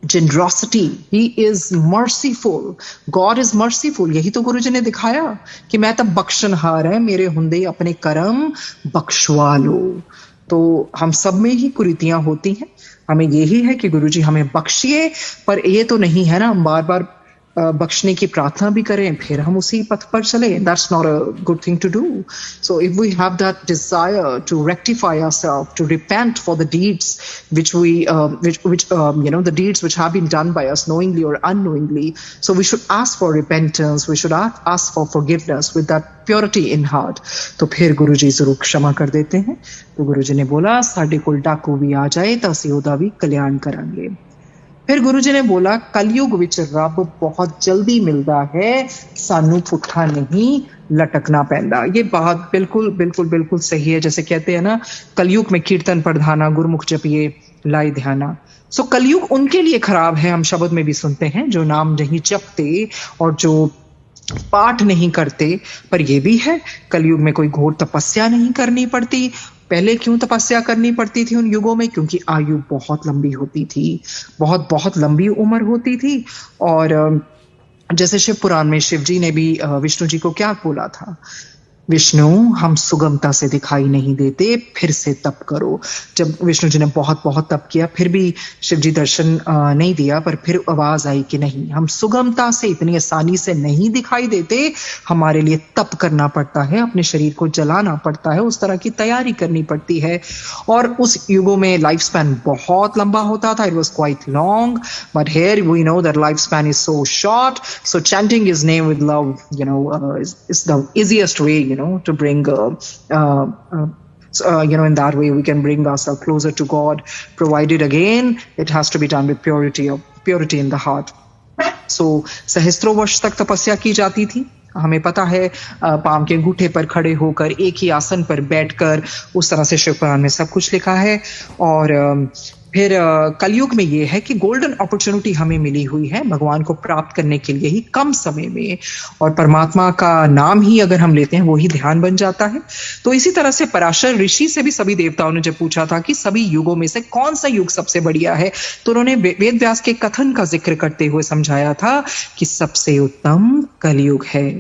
generosity, he is merciful, God is merciful। यही तो गुरुजी ने दिखाया कि मैं तब बख्शनहार है, मेरे हुंदे अपने कर्म बख्शवा लो। तो हम सब में ही कुरीतियां होती हैं, हमें यही है कि गुरुजी हमें बख्शिए, पर ये तो नहीं है ना हम बार बार बख्शने की प्रार्थना भी करें फिर हम उसी पथ पर चले। That's not a good thing to do. So if we have that desire to rectify ourselves, to repent for the deeds which the deeds which have been done by us knowingly or unknowingly, so we should ask for repentance, we should ask for forgiveness with that purity in heart। तो फिर गुरुजी जरूर क्षमा कर देते हैं। तो गुरुजी ने बोला साडे कोल डाकू भी आ जाए तो असीं ओदा भी कल्याण करांगे। फिर गुरुजी ने बोला कलयुग विच रब बहुत जल्दी मिलता है, सानू पुट्ठा नहीं लटकना पैंदा। ये बात बिल्कुल बिल्कुल बिल्कुल सही है। जैसे कहते हैं ना, कलयुग में कीर्तन प्रधाना, गुरमुख जपिए लाई ध्याना। सो कलयुग उनके लिए खराब है, हम शब्द में भी सुनते हैं, जो नाम नहीं जपते और जो पाठ नहीं करते। पर यह भी है कलयुग में कोई घोर तपस्या नहीं करनी पड़ती। पहले क्यों तपस्या करनी पड़ती थी उन युगों में? क्योंकि आयु बहुत लंबी होती थी, बहुत बहुत लंबी उम्र होती थी। और जैसे शिव पुराण में शिव जी ने भी विष्णु जी को क्या बोला था, विष्णु हम सुगमता से दिखाई नहीं देते, फिर से तप करो। जब विष्णु जी ने बहुत बहुत तप किया फिर भी शिव जी दर्शन नहीं दिया, पर फिर आवाज आई कि नहीं, हम सुगमता से इतनी आसानी से नहीं दिखाई देते, हमारे लिए तप करना पड़ता है, अपने शरीर को जलाना पड़ता है, उस तरह की तैयारी करनी पड़ती है। और उस युगों में लाइफ स्पैन बहुत लंबा होता था, it was quite long, but here we know that life span is so short. So chanting his name with love is the easiest way to bring in that way we can bring ourselves closer to God, provided again it has to be done with purity in the heart। So सहस्त्रों वर्ष तक तपस्या की जाती थी। हमें पता है palm के अंगूठे पर खड़े होकर, एक ही आसन पर बैठकर, उस तरह से शिव पुराण में सब कुछ लिखा है। और फिर कलयुग में ये है कि गोल्डन अपॉर्चुनिटी हमें मिली हुई है भगवान को प्राप्त करने के लिए ही कम समय में, और परमात्मा का नाम ही अगर हम लेते हैं वो ही ध्यान बन जाता है। तो इसी तरह से पराशर ऋषि से भी सभी देवताओं ने जब पूछा था कि सभी युगों में से कौन सा युग सबसे बढ़िया है, तो उन्होंने वेद व्यास के कथन का जिक्र करते हुए समझाया था कि सबसे उत्तम कलयुग है।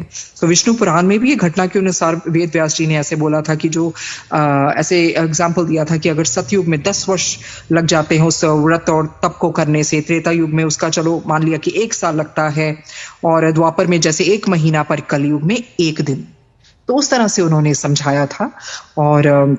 तो विष्णु पुराण में भी ये घटना के अनुसार वेद व्यास जी ने ऐसे बोला था कि जो ऐसे एग्जाम्पल दिया था कि अगर सतयुग में 10 वर्ष लग जाते हैं उस व्रत और तप को करने से, त्रेता युग में उसका चलो मान लिया कि 1 साल लगता है, और द्वापर में जैसे 1 महीना, पर कलयुग में 1 दिन। तो उस तरह से उन्होंने समझाया था। और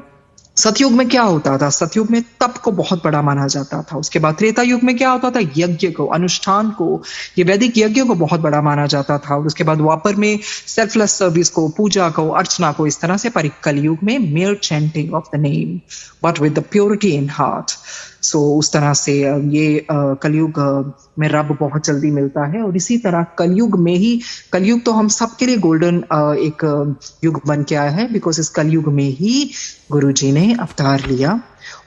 सतयुग में क्या होता था, सतयुग में तप को बहुत बड़ा माना जाता था। उसके बाद त्रेता युग में क्या होता था, यज्ञ को, अनुष्ठान को, ये वैदिक यज्ञ को बहुत बड़ा माना जाता था। और उसके बाद द्वापर में सेल्फलेस सर्विस को, पूजा को, अर्चना को, इस तरह से। पर कलयुग में mere chanting of the name but with the purity in heart. So उस तरह से ये कलयुग में रब बहुत जल्दी मिलता है। और इसी तरह कलयुग में ही, कलयुग तो हम सबके लिए गोल्डन एक युग बन के आया है, बिकॉज इस कलयुग में ही गुरुजी ने अवतार लिया।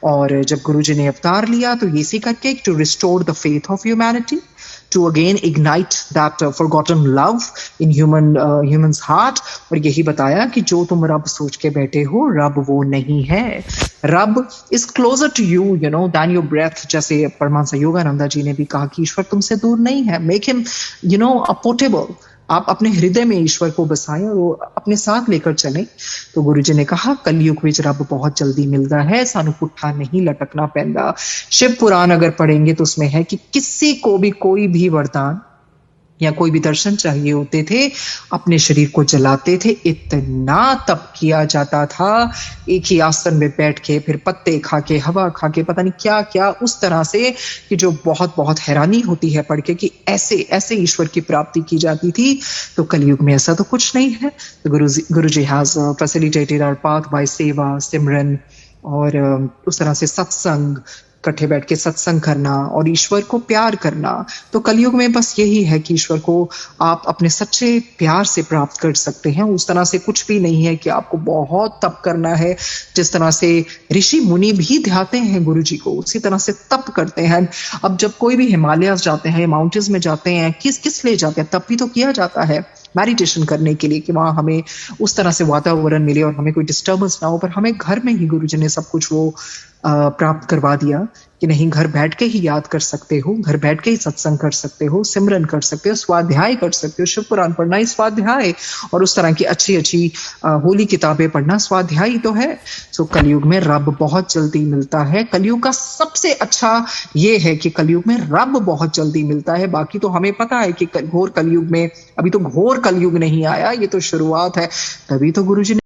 और जब गुरुजी ने अवतार लिया तो ये इसी करके to restore the faith of humanity, to again ignite that forgotten love in human's heart। और यही बताया कि जो तुम रब सोच के बैठे हो, रब वो नहीं है। रब is closer to you, than your breath। जैसे परमहंस योगानंद जी ने भी कहा कि ईश्वर तुमसे दूर नहीं है। Make him, portable। आप अपने हृदय में ईश्वर को बसाएं और वो अपने साथ लेकर चलें। तो गुरुजी ने कहा कलयुग विच रब बहुत जल्दी मिलता है, सानू पुट्ठा नहीं लटकना पैंदा। शिव पुराण अगर पढ़ेंगे तो उसमें है कि किसी को भी कोई भी वरदान या कोई भी दर्शन चाहिए होते थे, अपने शरीर को जलाते थे। इतना तप किया जाता था, एक ही आसन में बैठ के, फिर पत्ते खा के, हवा खा के, पता नहीं क्या क्या, उस तरह से कि जो बहुत बहुत हैरानी होती है पढ़ के कि ऐसे ऐसे ईश्वर की प्राप्ति की जाती थी। तो कलयुग में ऐसा तो कुछ नहीं है। तो Guruji has facilitated our path by seva, simran, और उस तरह से सत्संग, इकट्ठे बैठ के सत्संग करना और ईश्वर को प्यार करना। तो कलयुग में बस यही है कि ईश्वर को आप अपने सच्चे प्यार से प्राप्त कर सकते हैं। उस तरह से कुछ भी नहीं है कि आपको बहुत तप करना है। जिस तरह से ऋषि मुनि भी ध्याते हैं गुरु जी को, उसी तरह से तप करते हैं। अब जब कोई भी हिमालयास जाते हैं, माउंटेन्स में जाते हैं, किस लिए जाते हैं? तप भी तो किया जाता है मेडिटेशन करने के लिए, कि वहां हमें उस तरह से वातावरण मिले और हमें कोई डिस्टर्बेंस ना हो। पर हमें घर में ही गुरु जी ने सब कुछ वो प्राप्त करवा दिया कि कि नहीं घर बैठ के ही याद कर सकते हो, घर बैठ के ही सत्संग कर सकते हो, सिमरन कर सकते हो, स्वाध्याय कर सकते हो, शिव पुराण पढ़ना ही स्वाध्याय, और उस तरह की अच्छी अच्छी होली किताबें पढ़ना स्वाध्याय ही तो है। सो कलयुग में रब बहुत जल्दी मिलता है। कलयुग का सबसे अच्छा ये है कि कलयुग में रब बहुत जल्दी मिलता है। बाकी तो हमें पता है कि घोर कलयुग में, अभी तो घोर कलयुग नहीं आया, ये तो शुरुआत है। तभी तो गुरुजी